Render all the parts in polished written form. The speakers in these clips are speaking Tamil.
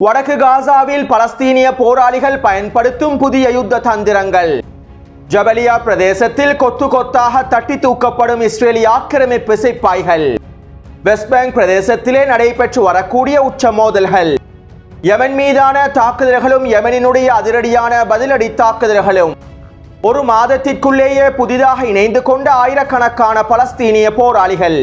வடக்கு காசாவில் பலஸ்தீனிய போராளிகள் பயன்படுத்தும் புதிய யுத்த தந்திரங்கள். ஜபலியா பிரதேசத்தில் கொத்து கொத்தாக தட்டி தூக்கப்படும் இஸ்ரேலிய ஆக்கிரமிப்பு சிப்பாய்கள். வெஸ்ட் பேங்க் பிரதேசத்திலே நடைபெற்று வரக்கூடிய உச்ச மோதல்கள். யமன் மீதான தாக்குதல்களும் யமனினுடைய அதிரடியான பதிலடி தாக்குதல்களும். ஒரு மாதத்திற்குள்ளேயே புதிதாக இணைந்து கொண்ட ஆயிரக்கணக்கான பலஸ்தீனிய போராளிகள்.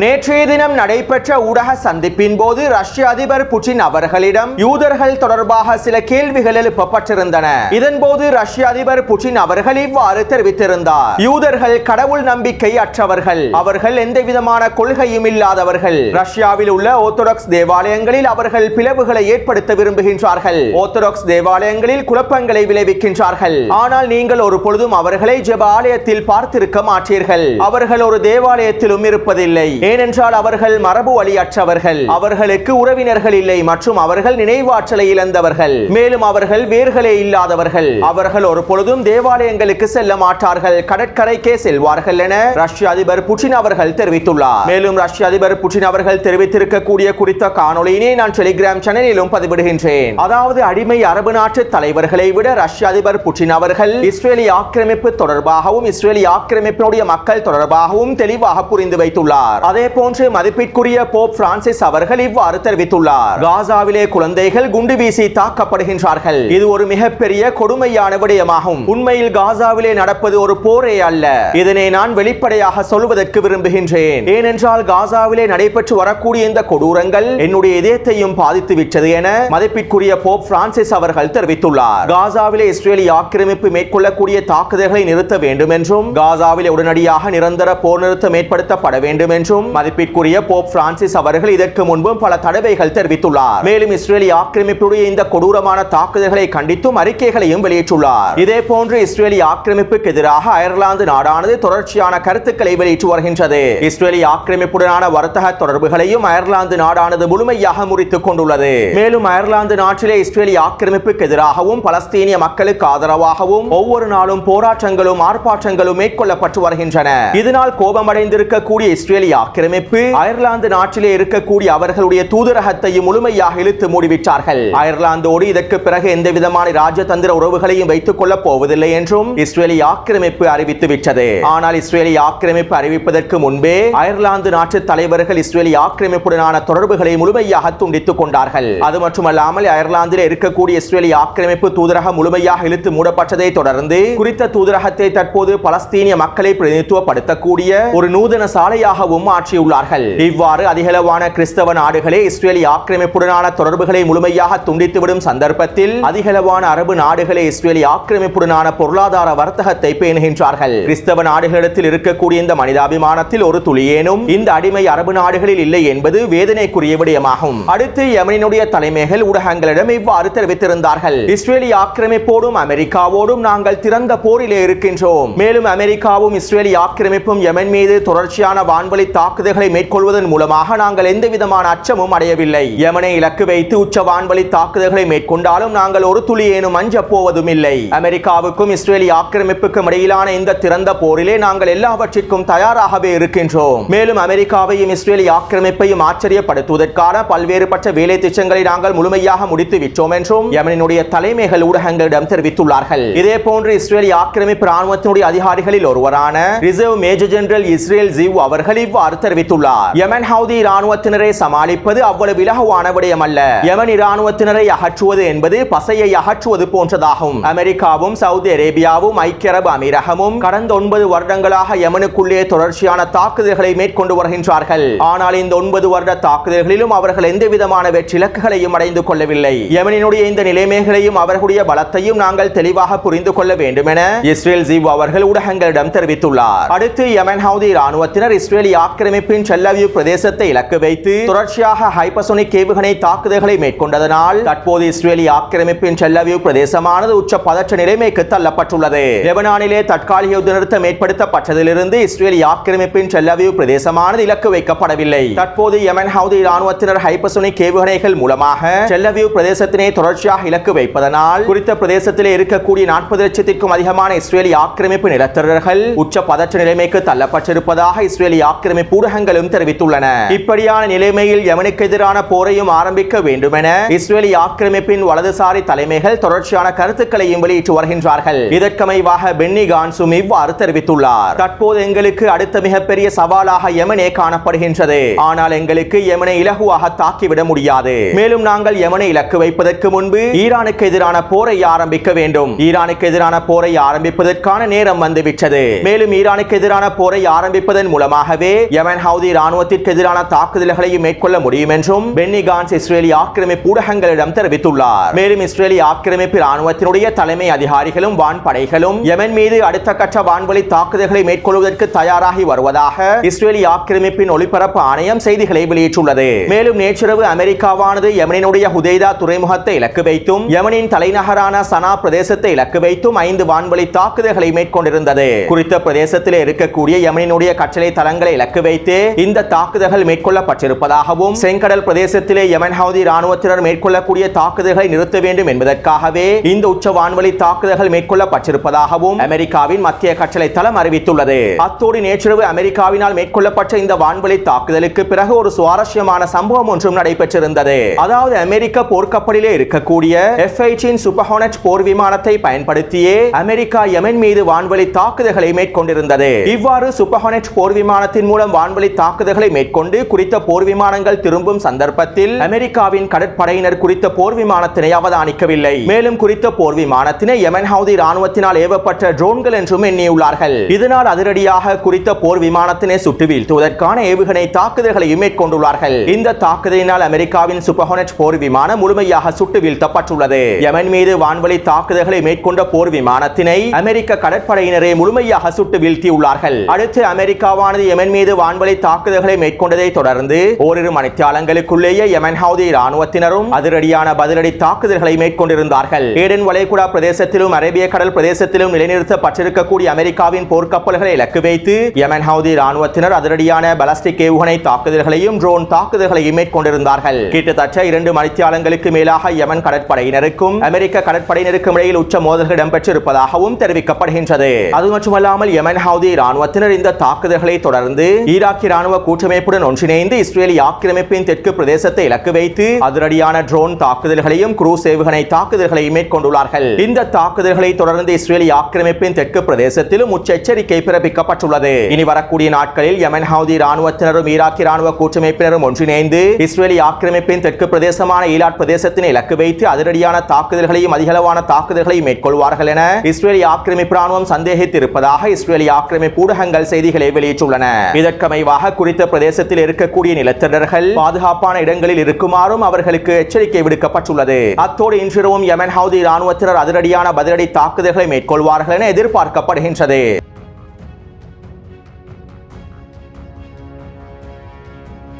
நேற்றைய தினம் நடைபெற்ற ஊடக சந்திப்பின் போது ரஷ்ய அதிபர் புட்டின் அவர்களிடம் யூதர்கள் தொடர்பாக சில கேள்விகள் எழுப்பப்பட்டிருந்தன. இதன்போது ரஷ்ய அதிபர் புட்டின் அவர்கள் இவ்வாறு தெரிவித்திருந்தார்: யூதர்கள் கடவுள் நம்பிக்கை அற்றவர்கள், அவர்கள் எந்தவிதமான கொள்கையும் இல்லாதவர்கள். ரஷ்யாவில் உள்ள ஆர்த்தடாக்ஸ் தேவாலயங்களில் அவர்கள் பிளவுகளை ஏற்படுத்த விரும்புகின்றார்கள். ஆர்த்தடாக்ஸ் தேவாலயங்களில் குழப்பங்களை விளைவிக்கின்றார்கள். ஆனால் நீங்கள் ஒரு பொழுதும் அவர்களை ஜெப ஆலயத்தில் பார்த்திருக்க மாட்டீர்கள். அவர்கள் ஒரு தேவாலயத்திலும் இருப்பதில்லை. ஏனென்றால் அவர்கள் மரபு வழியற்றவர்கள், அவர்களுக்கு உறவினர்கள் இல்லை மற்றும் அவர்கள் நினைவாற்றலை இழந்தவர்கள். மேலும் அவர்கள் வேர்களே இல்லாதவர்கள். அவர்கள் ஒரு பொழுதும் தேவாலயங்களுக்கு செல்ல மாட்டார்கள், கடற்கரைக்கே செல்வார்கள் என ரஷ்ய அதிபர் புட்டின் அவர்கள் தெரிவித்துள்ளார். மேலும் ரஷ்ய அதிபர் புட்டின் அவர்கள் தெரிவித்திருக்கக்கூடிய குறித்த காணொளியினை நான் டெலிகிராம் சேனலிலும் பதிவிடுகின்றேன். அதாவது அடிமை அரபு நாட்டு தலைவர்களை விட ரஷ்ய அதிபர் புட்டின் அவர்கள் இஸ்ரேலிய ஆக்கிரமிப்பு தொடர்பாகவும் இஸ்ரேலிய ஆக்கிரமிப்பினுடைய மக்கள் தொடர்பாகவும் தெளிவாக புரிந்து வைத்துள்ளார். அதே போன்று மதிப்பிற்குரிய போப் பிரான்சிஸ் அவர்கள் இவ்வாறு தெரிவித்துள்ளார்: காசாவிலே குழந்தைகள் குண்டு வீசி தாக்கப்படுகின்றார்கள். இது ஒரு மிகப்பெரிய கொடுமையான விடயமாகும். உண்மையில் காசாவிலே நடப்பது ஒரு போரே அல்ல. இதனை நான் வெளிப்படையாக சொல்வதற்கு விரும்புகின்றேன். ஏனென்றால் காசாவிலே நடைபெற்று வரக்கூடிய இந்த கொடூரங்கள் என்னுடைய இதயத்தையும் பாதித்து விட்டது என மதிப்பிற்குரிய போப் பிரான்சிஸ் அவர்கள் தெரிவித்துள்ளார். காசாவிலே இஸ்ரேலிய ஆக்கிரமிப்பு மேற்கொள்ளக்கூடிய தாக்குதல்களை நிறுத்த வேண்டும் என்றும் காசாவிலே உடனடியாக நிரந்தர போர் நிறுத்தம் ஏற்படுத்தப்பட வேண்டும் என்றும் மதிப்பிற்குரிய போப் பிரான்சிஸ் அவர்கள் இதற்கு முன்பும் பல தடவைகள் தெரிவித்துள்ளார். மேலும் இஸ்ரேலிய ஆக்கிரமிப்புடைய இந்த கொடூரமான தாக்குதல்களை கண்டித்தும் அறிக்கைகளையும் வெளியிட்டுள்ளார். இதே போன்று இஸ்ரேலிய ஆக்கிரமிப்புக்கு எதிராக அயர்லாந்து நாடானது தொடர்ச்சியான கருத்துக்களை வெளியிட்டு வருகின்றது. இஸ்ரேலிய ஆக்கிரமிப்புடனான வர்த்தக தொடர்புகளையும் அயர்லாந்து நாடானது முழுமையாக முறித்துக் கொண்டுள்ளது. மேலும் அயர்லாந்து நாட்டிலே இஸ்ரேலிய ஆக்கிரமிப்புக்கு எதிராகவும் பலஸ்தீனிய மக்களுக்கு ஆதரவாகவும் ஒவ்வொரு நாளும் போராட்டங்களும் ஆர்ப்பாட்டங்களும் மேற்கொள்ளப்பட்டு வருகின்றன. இதனால் கோபமடைந்திருக்கக்கூடிய இஸ்ரேலிய ஆக்கிரமிப்பு அயர்லாந்து நாட்டிலே இருக்கக்கூடிய அவர்களுடைய தூதரகத்தையும் முழுமையாக இழுத்து மூடிவிட்டார்கள். அயர்லாந்தோடு இதற்கு பிறகு எந்த விதமான ராஜதந்திர உறவுகளையும் வைத்துக் கொள்ளப் போவதில்லை என்றும் இஸ்ரேலிய ஆக்கிரமிப்பு அறிவித்துவிட்டது. ஆனால் இஸ்ரேலிய ஆக்கிரமிப்பு அறிவிப்பதற்கு முன்பே அயர்லாந்து நாட்டு தலைவர்கள் இஸ்ரேலிய ஆக்கிரமிப்புடனான தொடர்புகளை முழுமையாக துண்டித்துக் கொண்டார்கள். அது மட்டுமல்லாமல் அயர்லாந்திலே இருக்கக்கூடிய இஸ்ரேலிய ஆக்கிரமிப்பு தூதரகம் முழுமையாக இழுத்து மூடப்பட்டதை தொடர்ந்து குறித்த தூதரகத்தை தற்போது பலஸ்தீனிய மக்களை பிரதிநிதித்துவப்படுத்தக்கூடிய ஒரு நூதன சாலையாகவும் மாற்றியுள்ளார்கள். இவ்வாறு அதிகளவான கிறிஸ்தவ நாடுகளே இஸ்ரேலிய ஆக்கிரமிப்புடனான தொடர்புகளை முழுமையாக துண்டித்துவிடும் சந்தர்ப்பத்தில் அதிகளவான அரபு நாடுகளே இஸ்ரேலிய ஆக்கிரமிப்புடனான பொருளாதார வர்த்தகத்தை பேணுகின்றார்கள். கிறிஸ்தவ நாடுகளிடத்தில் இருக்கக்கூடிய இந்த மனிதாபிமானத்தில் ஒரு துளியேனும் இந்த அடிமை அரபு நாடுகளில் இல்லை என்பது வேதனைக்குரிய விடயமாகும். அடுத்து யமனினுடைய தலைமைகள் ஊடகங்களிடம் இவ்வாறு தெரிவித்திருந்தார்கள்: இஸ்ரேலிய ஆக்கிரமிப்போடும் அமெரிக்காவோடும் நாங்கள் திறந்த போரிலே இருக்கின்றோம். மேலும் அமெரிக்காவும் இஸ்ரேலிய ஆக்கிரமிப்பும் யமன் மீது தொடர்ச்சியான வான்வழி தாக்குதல்களை மேற்கொள்வதன் மூலமாக நாங்கள் எந்த விதமான அச்சமும் அடையவில்லை. யமனை இலக்கு வைத்து உச்ச வான்வழி தாக்குதல்களை மேற்கொண்டாலும் நாங்கள் ஒரு துளியேனும் அஞ்ச போவதும் இல்லை. அமெரிக்காவுக்கும் இஸ்ரேலிய ஆக்கிரமிப்புக்கும் இடையிலான இந்த திறந்த போரிலே நாங்கள் எல்லாவற்றிற்கும் தயாராகவே இருக்கின்றோம். மேலும் அமெரிக்காவையும் இஸ்ரேலிய ஆக்கிரமிப்பையும் ஆச்சரியப்படுத்துவதற்கான பல்வேறுபட்ட வேலை திட்டங்களை நாங்கள் முழுமையாக முடித்து விட்டோம் என்றும் யமனினுடைய தலைமைகள் ஊடகங்களிடம் தெரிவித்துள்ளார்கள். இதே போன்று இஸ்ரேலிய ஆக்கிரமிப்பு ராணுவத்தினுடைய அதிகாரிகளில் ஒருவரான reserve major general Israel Jeev அவர்கள் இவ்வாறு தெரிவித்துள்ளார்: யமன் ஹவுதி இராணுவத்தினரை சமாளிப்பது அவ்வளவு இலகுவான விடயமல்ல. யமன் இராணுவத்தினரை அகற்றுவது என்பது பசையை அகற்றுவது போன்றதாகும். அமெரிக்காவும் சவுதி அரேபியாவும் ஐக்கிய அரபு அமீரகமும் கடந்த 9 வருடங்களாக யமனுக்குள்ளே தொடர்ச்சியான தாக்குதல்களை மேற்கொண்டு வருகின்றார்கள். ஆனால் இந்த 9 வருட தாக்குதல்களிலும் அவர்கள் எந்த விதமான வெற்றி இலக்குகளையும் அடைந்து கொள்ளவில்லை. யமனினுடைய இந்த நிலைமைகளையும் அவர்களுடைய பலத்தையும் நாங்கள் தெளிவாக புரிந்து கொள்ள வேண்டும் என இஸ்ரேல் ஜீவ் அவர்கள் ஊடகங்களிடம் தெரிவித்துள்ளார். அடுத்து யமன் ஹவுதி இராணுவத்தினர் இஸ்ரேலிய ஆக்கிரமிப்பு ஆக்கிரமிப்பின் டெல்-அவீவ் பிரதேசத்தை இலக்கு வைத்து தொடர்ச்சியாக ஹைப்பர்சோனிக் ஏவுகணை தாக்குதல்களை மேற்கொண்டதனால் தற்போது இஸ்ரேலிய ஆக்கிரமிப்பின் டெல்-அவீவ் பிரதேசமானது உச்ச பதற்ற நிலைமைக்கு தள்ளப்பட்டுள்ளது. லெபனானிலே தற்காலிக யுத்த நிறுத்தம் ஏற்படுத்தப்பட்டதிலிருந்து இஸ்ரேலிய ஆக்கிரமிப்பின் டெல்-அவீவ் பிரதேசமானது இலக்கு வைக்கப்படவில்லை. தற்போது யெமன் ஹவுதி இராணுவத்தினர் ஹைப்பர்சோனிக் ஏவுகணைகள் மூலமாக டெல்-அவீவ் பிரதேசத்தினை தொடர்ச்சியாக இலக்கு வைப்பதனால் குறித்த பிரதேசத்திலே இருக்கக்கூடிய 40 லட்சத்திற்கும் அதிகமான இஸ்ரேலிய ஆக்கிரமிப்பு நிலத்தரர்கள் உச்ச பதற்ற நிலைமைக்கு தள்ளப்பட்டிருப்பதாக இஸ்ரேலிய ஆக்கிரமிப்பு ஊடகங்களும் தெரிவித்துள்ளன. இப்படியான நிலைமையில் யெமனுக்கு எதிரான போரையும் ஆரம்பிக்க வேண்டும் என இஸ்ரேலிய ஆக்கிரமிப்பின் வலதுசாரி தலைமைகள் தொடர்ச்சியான கருத்துக்களையும் வெளியிட்டு வருகின்றார்கள். இதற்கமைவாக பென்னி கான்ஸும் இவ்வாறு தெரிவித்துள்ளார். தற்போது எங்களுக்கு அடுத்த மிகப்பெரிய சவாலாக யெமனே காணப்படுகின்றது. ஆனால் எங்களுக்கு யெமனை இலகுவாக தாக்கிவிட முடியாது. மேலும் நாங்கள் யெமனை இலக்கு வைப்பதற்கு முன்பு ஈரானுக்கு எதிரான போரை ஆரம்பிக்க வேண்டும். ஈரானுக்கு எதிரான போரை ஆரம்பிப்பதற்கான நேரம் வந்துவிட்டது. மேலும் ஈரானுக்கு எதிரான போரை ஆரம்பிப்பதன் மூலமாகவே யெமன் ஹவுதி இராணுவத்திற்கு எதிரான தாக்குதல்களையும் மேற்கொள்ள முடியும் என்றும் பென்னி கான்ஸ் இஸ்ரேலிய ஆக்கிரமிப்பு ஊடகங்களிடம் தெரிவித்துள்ளார். மேலும் இஸ்ரேலிய ஆக்கிரமிப்பு இராணுவத்தினுடைய தலைமை அதிகாரிகளும் வான்படைகளும் யெமன் மீது அடுத்த கட்ட வான்வழி தாக்குதல்களை மேற்கொள்வதற்கு தயாராகி வருவதாக இஸ்ரேலிய ஆக்கிரமிப்பின் ஒளிபரப்பு ஆணையம் செய்திகளை வெளியிட்டுள்ளது. மேலும் நேற்றிரவு அமெரிக்காவானது யெமனினுடைய ஹுதைதா துறைமுகத்தை இலக்கு வைத்தும் யெமனின் தலைநகரான சனா பிரதேசத்தை இலக்கு வைத்தும் 5 வான்வழி தாக்குதல்களை மேற்கொண்டிருந்தது. குறித்த பிரதேசத்தில் இருக்கக்கூடிய யெமனினுடைய கட்டளை தளங்களை இலக்கு வைத்து இந்த தாக்குதல்கள் மேற்கொள்ளப்பட்டிருப்பதாகவும் செங்கடல் பிரதேசத்திலே யெமன் ஹவுதி இராணுவத்தினர் மேற்கொள்ளக்கூடிய தாக்குதல்களை நிறுத்த வேண்டும் என்பதற்காகவே இந்த உச்ச வான்வழி தாக்குதல்கள் மேற்கொள்ளப்பட்டிருப்பதாகவும் அமெரிக்காவின் மத்திய கட்டளை தளம் அறிவித்துள்ளது. அத்தோடு நேற்றிரவு அமெரிக்காவினால் மேற்கொள்ளப்பட்ட இந்த வான்வழி தாக்குதலுக்கு பிறகு ஒரு சுவாரஸ்யமான சம்பவம் ஒன்றும் நடைபெற்றிருந்தது. அதாவது அமெரிக்க போர்க்கப்பலிலே இருக்கக்கூடிய F-18 சூப்பர் ஹார்னட் போர் விமானத்தை பயன்படுத்தியே அமெரிக்கா யெமன் மீது வான்வழி தாக்குதல்களை மேற்கொண்டிருந்தது. இவ்வாறு சூப்பர் ஹார்னட் போர் விமானத்தின் மூலம் வான்வழி தாக்குதல்களை மேற்கொண்டு குறித்த போர் விமானங்கள் திரும்பும் சந்தர்ப்பத்தில் அமெரிக்காவின் கடற்படையினர் குறித்த போர் விமானத்தினை அவதானிக்கவில்லை. மேலும் குறித்த போர் விமானத்தினை யெமன் ஹவுதி இராணுவத்தினால் ஏவப்பட்ட ட்ரோன்கள் என்றும் எண்ணியுள்ளார்கள். இதனால் அதிரடியாக குறித்த போர் விமானத்தினை சுட்டு வீழ்த்துவதற்கான ஏவுகணை தாக்குதல்களையும் மேற்கொண்டுள்ளார்கள். இந்த தாக்குதலினால் அமெரிக்காவின் சூப்பர் ஹார்னட் போர் விமானம் முழுமையாக சுட்டு வீழ்த்தப்பட்டுள்ளது. யெமன் மீது வான்வழி தாக்குதல்களை மேற்கொண்ட போர் விமானத்தினை அமெரிக்க கடற்படையினரே முழுமையாக சுட்டு வீழ்த்தியுள்ளார்கள். அடுத்து அமெரிக்காவானது யெமன் மீது வான்வழி தாக்குதல்களை மேற்கொண்டதை தொடர்ந்து ஓரிரு மணித்தியாலங்களுக்குள்ளேயே யெமன் ஹவுதி இராணுவத்தினரும் அதிரடியான பதிலடி தாக்குதல்களை மேற்கொண்டிருந்தார்கள். ஏடென் வளைகுடா பிரதேசத்திலும் அரேபிய கடல் பிரதேசத்திலும் நிலைநிறுத்தப்பட்டிருக்கக்கூடிய அமெரிக்காவின் போர்க்கப்பல்களை இலக்கு வைத்து யெமன் ஹவுதி இராணுவத்தினர் அதிரடியான பாலிஸ்டிக் ஏவுகணை தாக்குதல்களையும் ட்ரோன் தாக்குதல்களையும் மேற்கொண்டிருந்தார்கள். கிட்டத்தட்ட 2 மணித்தியாலங்களுக்கு மேலாக யெமன் கடற்படையினருக்கும் அமெரிக்க கடற்படையினருக்கும் இடையில் உச்ச மோதல்கள் இடம்பெற்றிருப்பதாகவும் தெரிவிக்கப்படுகின்றது. அது மட்டுமல்லாமல் யெமன் ஹவுதி இராணுவத்தினர் இந்த தாக்குதல்களை தொடர்ந்து ஈராக் இராணுவ கூட்டமைப்புடன் ஒன்றிணைந்து இஸ்ரேலிய ஆக்கிரமிப்பின் தெற்கு பிரதேசத்தை இலக்கு வைத்து அதிரடியான ட்ரோன் தாக்குதல்களையும் குரூஸ் ஏவுகணை தாக்குதல்களையும் மேற்கொண்டுள்ளார்கள். இந்த தாக்குதல்களை தொடர்ந்து இஸ்ரேலிய ஆக்கிரமிப்பின் தெற்கு பிரதேசத்திலும் உச்ச எச்சரிக்கை பிறப்பிக்கப்பட்டுள்ளது. இனி வரக்கூடிய நாட்களில் யெமன் ஹவுதி இராணுவத்தினரும் ஈராக் இராணுவ கூட்டமைப்பினரும் ஒன்றிணைந்து இஸ்ரேலிய ஆக்கிரமிப்பின் தெற்கு பிரதேசமான ஈலாட் பிரதேசத்தினை இலக்கு வைத்து அதிரடியான தாக்குதல்களையும் அதிகளவான தாக்குதல்களையும் மேற்கொள்வார்கள் என இஸ்ரேலிய ஆக்கிரமிப்பு ராணுவம் சந்தேகித்திருப்பதாக இஸ்ரேலிய ஆக்கிரமிப்பு ஊடகங்கள் செய்திகளை வெளியிட்டுள்ளன. இதற்கமைவாக குறித்த பிரதேசத்தில் இருக்கக்கூடிய நிலத்தரர்கள் பாதுகாப்பான இடங்களில் இருக்குமாறும் அவர்களுக்கு எச்சரிக்கை விடுக்கப்பட்டுள்ளது. அத்தோடு இன்றிரவும் யெமன் ஹவுதி இராணுவத்தினர் அதிரடியான பதிலடி தாக்குதல்களை மேற்கொள்வார்கள் என எதிர்பார்க்கப்படுகின்றது.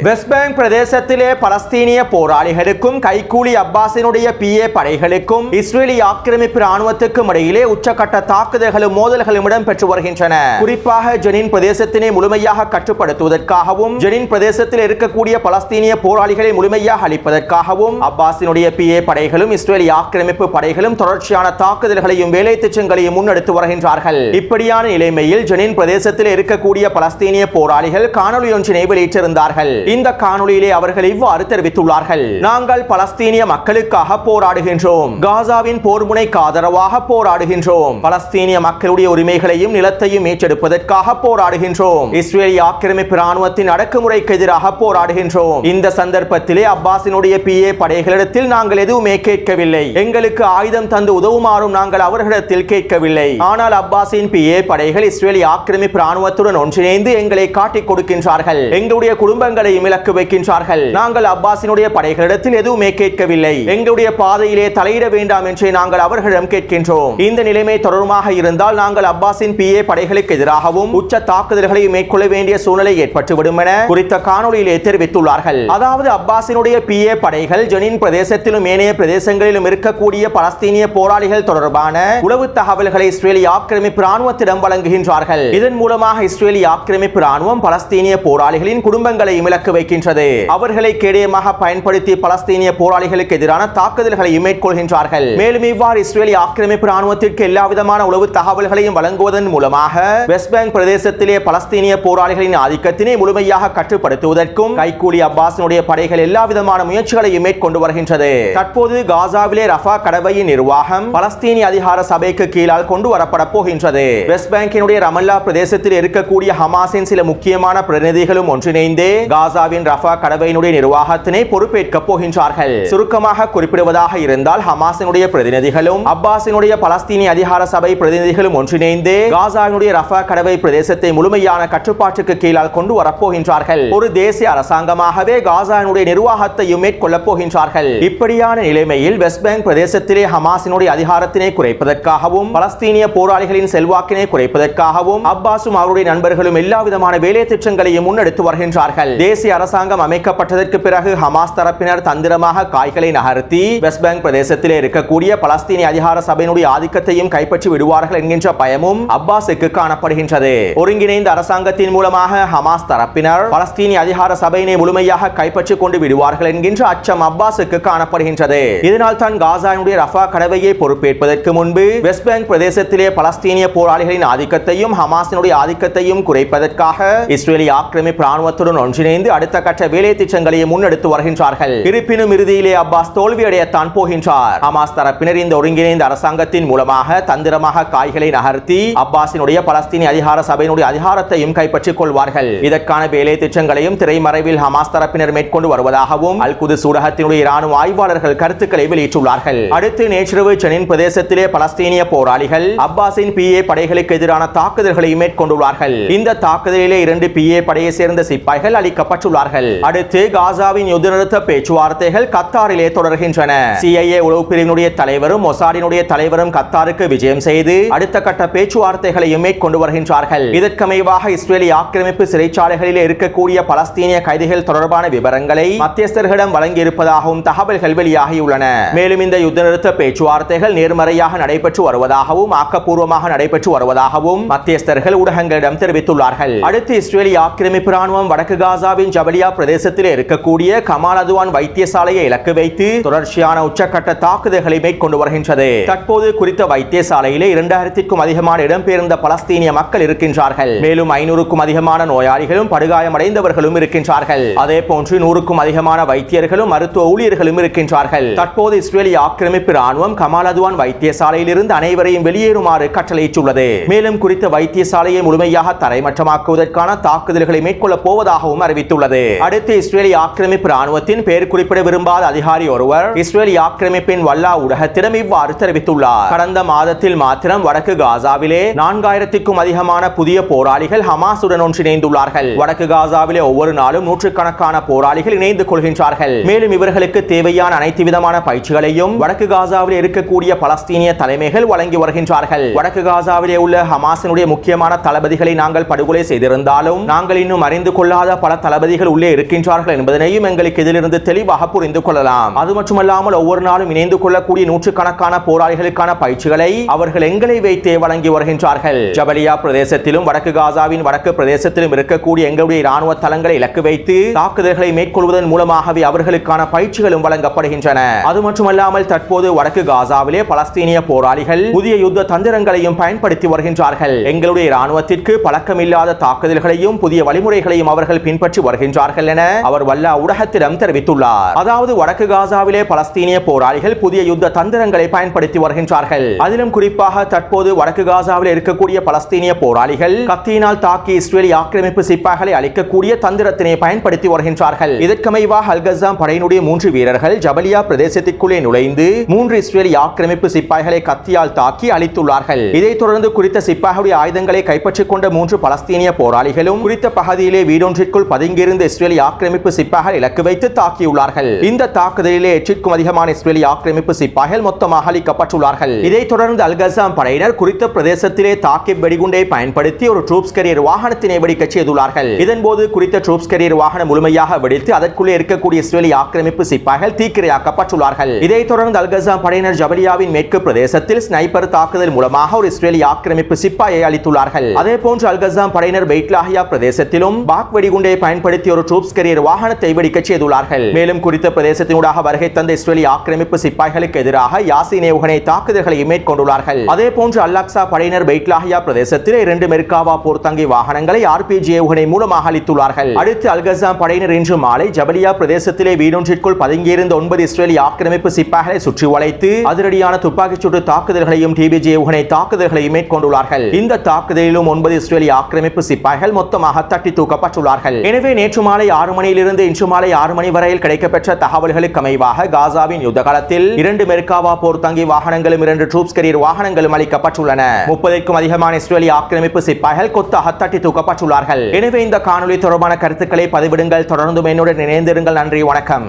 வெஸ்ட் பேங்க் பிரதேசத்திலே பலஸ்தீனிய போராளிகளுக்கும் கைகூலி அப்பாஸினுடைய PA படைகளுக்கும் இஸ்ரேலிய ஆக்கிரமிப்பு ராணுவத்துக்கும் இடையிலே உச்சக்கட்ட தாக்குதல்களும் மோதல்களும் இடம்பெற்று வருகின்றன. குறிப்பாக ஜெனின் பிரதேசத்தினை முழுமையாக கட்டுப்படுத்துவதற்காகவும் ஜெனின் பிரதேசத்தில் இருக்கக்கூடிய பலஸ்தீனிய போராளிகளை முழுமையாக அழிப்பதற்காகவும் அப்பாஸினுடைய PA படைகளும் இஸ்ரேலிய ஆக்கிரமிப்பு படைகளும் தொடர்ச்சியான தாக்குதல்களையும் வேலை திட்டங்களையும் முன்னெடுத்து வருகின்றார்கள். இப்படியான நிலைமையில் ஜெனின் பிரதேசத்தில் இருக்கக்கூடிய பலஸ்தீனிய போராளிகள் காணொலி ஒன்றினை வெளியிட்டிருந்தார்கள். இந்த காணொளியிலே அவர்கள் இவ்வாறு தெரிவித்துள்ளார்கள். நாங்கள் பலஸ்தீனிய மக்களுக்காக போராடுகின்றோம். காசாவின் போர் முனைக்கு ஆதரவாக போராடுகின்றோம். பலஸ்தீனிய மக்களுடைய உரிமைகளையும் நிலத்தையும் மீட்டெடுப்பதற்காக போராடுகின்றோம். இஸ்ரேலிய ஆக்கிரமிப்பு ராணுவத்தின் அடக்குமுறைக்கு எதிராக போராடுகின்றோம். இந்த சந்தர்ப்பத்திலே அப்பாஸினுடைய PA படைகளிடத்தில் நாங்கள் எதுவுமே கேட்கவில்லை. எங்களுக்கு ஆயுதம் தந்து உதவுமாறும் நாங்கள் அவர்களிடத்தில் கேட்கவில்லை. ஆனால் அப்பாஸின் PA படைகள் இஸ்ரேலிய ஆக்கிரமிப்பு ராணுவத்துடன் ஒன்றிணைந்து எங்களை காட்டிக் கொடுக்கின்றார்கள். எங்களுடைய குடும்பங்களை படைகளையும் இலக்கு வைக்கின்றார்கள். நாங்கள் அப்பாஸினுடைய படைகளிடத்தில் எதுவுமே கேட்கவில்லை. எங்களுடைய பாதையிலே தலையிட வேண்டாம் என்றே நாங்கள் அவர்களிடம் கேட்கின்றோம். இந்த நிலைமை தொடருமாக இருந்தால் நாங்கள் அப்பாஸின் PA படைகளுக்கு எதிராகவும் உச்ச தாக்குதல்களை மேற்கொள்ள வேண்டிய சூழ்நிலை ஏற்பட்டுவிடும் என குறித்த காணொலியிலே தெரிவித்துள்ளார்கள். அதாவது அப்பாஸினுடைய PA படைகள் ஜெனின் பிரதேசத்திலும் ஏனைய பிரதேசங்களிலும் இருக்கக்கூடிய பலஸ்தீனிய போராளிகள் தொடர்பான உளவு தகவல்களை இஸ்ரேலிய ஆக்கிரமிப்பு ராணுவத்திடம் வழங்குகின்றார்கள். இதன் மூலமாக இஸ்ரேலிய ஆக்கிரமிப்பு ராணுவம் பலஸ்தீனிய போராளிகளின் குடும்பங்களை இலக்கு வைக்கின்றது. அவர்களை கேடயமாக பயன்படுத்தி பலஸ்தீனிய போராளிகளுக்கு எதிரான தாக்குதல்களை மேற்கொள்கின்றார்கள். மேலும் இவ்வாறு இஸ்ரேலிய ஆக்கிரமிப்பு ராணுவத்திற்கு எல்லாவிதமான உளவு தகவல்களையும் வழங்குவதன் மூலமாக வெஸ்ட் பேங்க் பிரதேசத்திலே பலஸ்தீனிய போராளிகளின் ஆதிக்கத்தினை முழுமையாக கட்டுப்படுத்துவதற்கும் கைகூலி அப்பாஸினுடைய படைகள் எல்லாவிதமான முயற்சிகளையும் மேற்கொண்டு வருகின்றது. தற்போது காசாவிலே ரஃபா கடவையின் நிர்வாகம் பலஸ்தீனிய அதிகார சபைக்கு கீழால் கொண்டு வரப்பட போகின்றது. வெஸ்ட் பேங்கினுடைய ரமல்லா பிரதேசத்தில் இருக்கக்கூடிய ஹமாஸின் சில முக்கியமான பிரதிநிதிகளும் ஒன்றிணைந்து காசாவின் ரஃபா கடவையினுடைய நிர்வாகத்தினை பொறுப்பேற்க போகின்றார்கள். சுருக்கமாக குறிப்பிடுவதாக இருந்தால் ஹமாஸினுடைய பிரதிநிதிகளும் அப்பாஸினுடைய பலஸ்தீனிய அதிகார சபை பிரதிநிதிகளும் ஒன்றிணைந்து காசாவினுடைய ரஃபா கடவை பிரதேசத்தை முழுமையான கட்டுப்பாட்டுக்கு கீழால் கொண்டு வரப்போகின்றார்கள். ஒரு தேசிய அரசாங்கமாகவே காசாவினுடைய நிர்வாகத்தையும் மேற்கொள்ள போகின்றார்கள். இப்படியான நிலைமையில் வெஸ்ட் பேங்க் பிரதேசத்திலே ஹமாஸினுடைய அதிகாரத்தினை குறைப்பதற்காகவும் பலஸ்தீனிய போராளிகளின் செல்வாக்கினை குறைப்பதற்காகவும் அப்பாஸும் அவருடைய நண்பர்களும் எல்லா விதமான வேலை திட்டங்களையும் முன்னெடுத்து வருகின்றார்கள். தேசிய அரசாங்கம் அமைக்கப்பட்டதற்கு பிறகு ஹமாஸ் தரப்பினர் தந்திரமாக காய்களை நகர்த்தி வெஸ்ட் பேங்க் பிரதேசத்திலே இருக்கக்கூடிய பலஸ்தீனிய அதிகார சபையினுடைய ஆதிக்கத்தையும் கைப்பற்றி விடுவார்கள் என்கின்ற பயமும் அப்பாஸுக்கு காணப்படுகின்றது. ஒருங்கிணைந்த அரசாங்கத்தின் மூலமாக ஹமாஸ் தரப்பினர் பலஸ்தீனிய அதிகார சபையினை முழுமையாக கைப்பற்றிக் கொண்டு விடுவார்கள் என்கின்ற அச்சம் அப்பாஸுக்கு காணப்படுகின்றது. இதனால் தான் காசாவினுடைய ரஃபா கடவையை பொறுப்பேற்பதற்கு முன்பு வெஸ்ட் பேங்க் பிரதேசத்திலே பலஸ்தீனிய போராளிகளின் ஆதிக்கத்தையும் ஹமாஸினுடைய ஆதிக்கத்தையும் குறைப்பதற்காக இஸ்ரேலிய ஆக்கிரமிப்பு ராணுவத்துடன் ஒன்றிணைந்து அடுத்த கட்ட வேலை திட்டங்களையும் முன்னெடுத்து வருகின்றார்கள். இருப்பினும் இறுதியிலே அப்பாஸ் தோல்வியடையத்தான் போகின்றார். ஹமாஸ் தரப்பினர் இந்த ஒருங்கிணைந்த அரசாங்கத்தின் மூலமாக தந்திரமாக காய்களை நகர்த்தி அப்பாஸினுடைய பலஸ்தீனிய அதிகார சபையினுடைய அதிகாரத்தையும் கைப்பற்றிக் கொள்வார்கள். இதற்கான வேலை திட்டங்களையும் திரைமறைவில் ஹமாஸ் தரப்பினர் மேற்கொண்டு வருவதாகவும் அல் குதுஸ் ஊடகத்தினுடைய ராணுவ ஆய்வாளர்கள் கருத்துக்களை வெளியிட்டுள்ளார்கள். அடுத்து நேற்றிரவு ஜெனின் பிரதேசத்திலே பலஸ்தீனிய போராளிகள் அப்பாஸின் PA படைகளுக்கு எதிரான தாக்குதல்களை மேற்கொண்டுள்ளார்கள். இந்த தாக்குதலிலே 2 PA படையை சேர்ந்த சிப்பாய்கள் அளிக்கப்பட்டுள்ளார்கள். அடுத்து காசாவின் யுத்த நிறுத்த பேச்சுவார்த்தைகள் கத்தாரிலே தொடர்கின்றன. CIA உளவு பிரிவினுடைய தலைவரும் மொசாடினுடைய தலைவரும் கத்தாருக்கு விஜயம் செய்து அடுத்த கட்ட பேச்சுவார்த்தைகளையும் மேற்கொண்டு வருகின்றார்கள். இதற்கமைவாக இஸ்ரேலிய ஆக்கிரமிப்பு சிறைச்சாலைகளிலே இருக்கக்கூடிய பலஸ்தீனிய கைதிகள் தொடர்பான விவரங்களை மத்தியஸ்தர்களிடம் வழங்கியிருப்பதாகவும் தகவல்கள் வெளியாகியுள்ளன. மேலும் இந்த யுத்த நிறுத்த பேச்சுவார்த்தைகள் நேர்மறையாக நடைபெற்று வருவதாகவும் ஆக்கப்பூர்வமாக நடைபெற்று வருவதாகவும் மத்தியஸ்தர்கள் ஊடகங்களிடம் தெரிவித்துள்ளார்கள். அடுத்து இஸ்ரேலிய ஆக்கிரமிப்பு ராணுவம் வடக்கு காசாவின் ஜபலியா பிரதேசத்தில் இருக்கக்கூடிய கமால் அத்வான் வைத்தியசாலையை இலக்கு வைத்து தொடர்ச்சியான உச்சக்கட்ட தாக்குதல்களை மேற்கொண்டு வருகின்றது. தற்போது குறித்த வைத்தியசாலையிலே 2000க்கும் அதிகமான இடம்பெயர்ந்த பலஸ்தீனிய மக்கள் இருக்கின்றார்கள். மேலும் 500க்கும் அதிகமான நோயாளிகளும் படுகாயமடைந்தவர்களும் இருக்கின்றார்கள். அதே போன்று 100க்கும் அதிகமான வைத்தியர்களும் மருத்துவ ஊழியர்களும் இருக்கின்றார்கள். தற்போது இஸ்ரேலிய ஆக்கிரமிப்பு ராணுவம் கமால் அத்வான் வைத்தியசாலையில் இருந்து அனைவரையும் வெளியேறுமாறு கட்டளையிட்டுள்ளது. மேலும் குறித்த வைத்தியசாலையை முழுமையாக தரைமட்டமாக்குவதற்கான தாக்குதல்களை மேற்கொள்ள போவதாகவும் அறிவித்துள்ளது. அடுத்து இஸ்ரேலிய ஆக்கிரமிப்பு ராணுவத்தின் பெயர் குறிப்பிட விரும்பாத அதிகாரி ஒருவர் இஸ்ரேலிய ஆக்கிரமிப்பின் வல்லா ஊடகத்திடம் இவ்வாறு தெரிவித்துள்ளார். கடந்த மாதத்தில் மாத்திரம் வடக்கு காசாவிலே 4000க்கும் அதிகமான புதிய போராளிகள் ஹமாஸுடன் ஒன்றிணைந்துள்ளார்கள். வடக்கு காசாவிலே ஒவ்வொரு நாளும் நூற்றுக்கணக்கான போராளிகள் இணைந்து கொள்கின்றார்கள். மேலும் இவர்களுக்கு தேவையான அனைத்து விதமான பயிற்சிகளையும் வடக்கு காசாவில் இருக்கக்கூடிய பலஸ்தீனிய தலைமைகள் வழங்கி வருகின்றார்கள். வடக்கு காசாவிலே உள்ள ஹமாஸினுடைய முக்கியமான தளபதிகளை நாங்கள் படுகொலை செய்திருந்தாலும் நாங்கள் இன்னும் அறிந்து கொள்ளாத பல தளபதிகள் உள்ளே இருக்கின்றார்கள் என்பதனையும் எங்களுக்கு இதிலிருந்து தெளிவாக புரிந்து கொள்ளலாம். அது மட்டுமல்லாமல் ஒவ்வொரு நாளும் இணைந்து கொள்ளக்கூடிய நூற்றுக்கணக்கான போராளிகளுக்கான பயிற்சிகளை அவர்கள் எங்களை வைத்தே வழங்கி வருகின்றார்கள். ஜபலியா பிரதேசத்திலும் வடக்கு காசாவின் வடக்கு பிரதேசத்திலும் இருக்கக்கூடிய எங்களுடைய ராணுவ தளங்களை இலக்கு வைத்து தாக்குதல்களை மேற்கொள்வதன் மூலமாகவே அவர்களுக்கான பயிற்சிகளும் வழங்கப்படுகின்றன. அது மட்டுமல்லாமல் தற்போது வடக்கு காசாவிலே பலஸ்தீனிய போராளிகள் புதிய யுத்த தந்திரங்களையும் பயன்படுத்தி வருகின்றார்கள். எங்களுடைய ராணுவத்திற்கு பழக்கமில்லாத தாக்குதல்களையும் புதிய வழிமுறைகளையும் அவர்கள் பின்பற்றி வருகின்றார்கள் என அவர் வல்லா ஊடகத்திடம் தெரிவித்துள்ளார். அதாவது வடக்கு காசாவிலே பலஸ்தீனிய போராளிகள் புதிய யுத்த தந்திரங்களை பயன்படுத்தி வருகின்றார்கள். அதிலும் குறிப்பாக தற்போது வடக்கு காசாவில் இருக்கக்கூடிய பலஸ்தீனிய போராளிகள் கத்தியினால் தாக்கி இஸ்ரேலிய ஆக்கிரமிப்பு சிப்பாய்களை அழிக்கக்கூடிய தந்திரத்தினை பயன்படுத்தி வருகின்றார்கள். இதற்கமைவாக அல் கஸாம் படையினுடைய 3 வீரர்கள் ஜபலியா பிரதேசத்திற்குள்ளே நுழைந்து 3 இஸ்ரேலிய ஆக்கிரமிப்பு சிப்பாய்களை கத்தியால் தாக்கி அழித்துள்ளார்கள். இதைத் தொடர்ந்து குறித்த சிப்பாய்களுடைய ஆயுதங்களை கைப்பற்றிக் கொண்ட 3 பலஸ்தீனிய போராளிகளும் குறித்த பகுதியிலே வீடொன்றிற்குள் பதுங்கி பதுங்கியிருந்த இஸ்ரேலிய ஆக்கிரமிப்பு சிப்பாய்கள் இலக்கு வைத்து தாக்கியுள்ளார்கள். இந்த தாக்குதலிலே 8க்கும் அதிகமான இஸ்ரேலிய ஆக்கிரமிப்பு சிப்பாய்கள் மொத்தமாக அழிக்கப்பட்டுள்ளார்கள். இதைத் தொடர்ந்து அல்-கஸாம் படையினர் குறித்த பிரதேசத்திலே தாக்கி வெடிகுண்டை பயன்படுத்தி ஒரு ட்ரூப்ஸ் கேரியர் வாகனத்தினை வெடிக்கச் செய்துள்ளார்கள். இதன்போது குறித்த ட்ரூப்ஸ் கேரியர் வாகனம் முழுமையாக வெடித்து அதற்குள்ளே இருக்கக்கூடிய இஸ்ரேலிய ஆக்கிரமிப்பு சிப்பாய்கள் தீக்கிரையாக்கப்பட்டுள்ளார்கள். இதைத் தொடர்ந்து அல்-கஸாம் படையினர் ஜபலியாவின் மேற்கு பிரதேசத்தில் ஸ்னைப்பர் தாக்குதல் மூலமாக ஒரு இஸ்ரேலிய ஆக்கிரமிப்பு சிப்பாயை அழித்துள்ளார்கள். அதே போன்று அல்-கஸாம் படையினர் பெய்ட் லாஹியா பிரதேசத்திலும் பாக் வெடிகுண்டை பயன்படுத்தி ஒரு ட்ரூப்ஸ் கேரியர் வாகனத்தை வெடிக்கச் செய்துள்ளார்கள். மேலும் குறித்த பிரதேசத்தினூடாக வருகை தந்த இஸ்ரேலிய ஆக்கிரமிப்பு சிப்பாய்களுக்கு எதிராக யாசின் ஏவுகணை தாக்குதல்களை மேற்கொண்டுள்ளார்கள். அதே போன்று அல்-அக்ஸா படையினர் பெய்ட் லாஹியா பிரதேசத்தில் 2 மெர்காவா போர்த்தங்கி வாகனங்களை RPG ஏவுகணை மூலமாக அழித்துள்ளார்கள். அடுத்து அல்-கஸாம் படையினர் இன்று மாலை ஜபலியா பிரதேசத்திலே வீடொன்றிற்குள் பதுங்கியிருந்த 9 இஸ்ரேலிய ஆக்கிரமிப்பு சிப்பாய்களை சுற்றி வளைத்து அதிரடியான துப்பாக்கிச் சூட்டு தாக்குதல்களையும் TBG ஏவுகணை தாக்குதல்களையும் மேற்கொண்டுள்ளார்கள். இந்த தாக்குதலிலும் 9 இஸ்ரேலிய ஆக்கிரமிப்பு சிப்பாய்கள் மொத்தமாக தட்டி தூக்கப்பட்டுள்ளார்கள். எனவே நேற்று மாலை 6 மணியிலிருந்து இன்று மாலை 6 மணி வரையில் கிடைக்கப்பெற்ற தகவல்களுக்கு அமைவாக காசாவின் யுத்த காலத்தில் 2 மெர்காவா போர்த்தங்கி வாகனங்களும் 2 ட்ரூப்ஸ் கேரியர் வாகனங்களும் அளிக்கப்பட்டுள்ளன. 30க்கும் அதிகமான இஸ்ரேலிய ஆக்கிரமிப்பு சிப்பாய்கள் கொத்தாக தட்டி தூக்கப்பட்டுள்ளார்கள். எனவே இந்த காணொலி தொடர்பான கருத்துக்களை பதிவிடுங்கள். தொடர்ந்து என்னுடன் இணைந்திருங்கள். நன்றி, வணக்கம்.